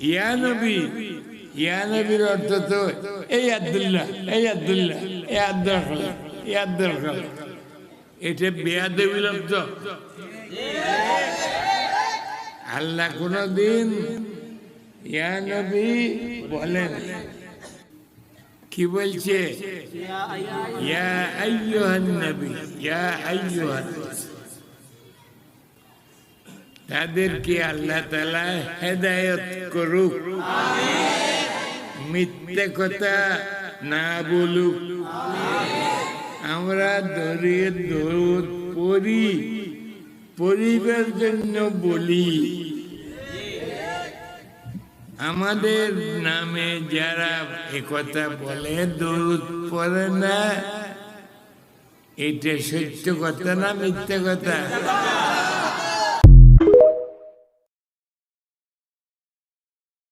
ইয়া নবী, ইয়া নবীর অর্থ তো এই আব্দুল্লাহ, এই আব্দুল্লাহ, এই আব্দুল খালেক, এই আব্দুল খালেক। এটা বেয়াদবির অর্থ। আল্লাহ কোনদিন ইয়া নবী বলেন, কি বলছে? ইয়া আইয়ুহান নবী, ইয়া আইয়ুহান। তাদেরকে আল্লাহ তাআলা হেদায়েত করুক, মিথ্যে কথা না বলুক। আমরা দরুদ পড়ি, পরিবার জন্য বলি। আমাদের নামে যারা একথা বলে, দরুদ পড়ে না, এটা সত্য কথা না মিথ্যে কথা?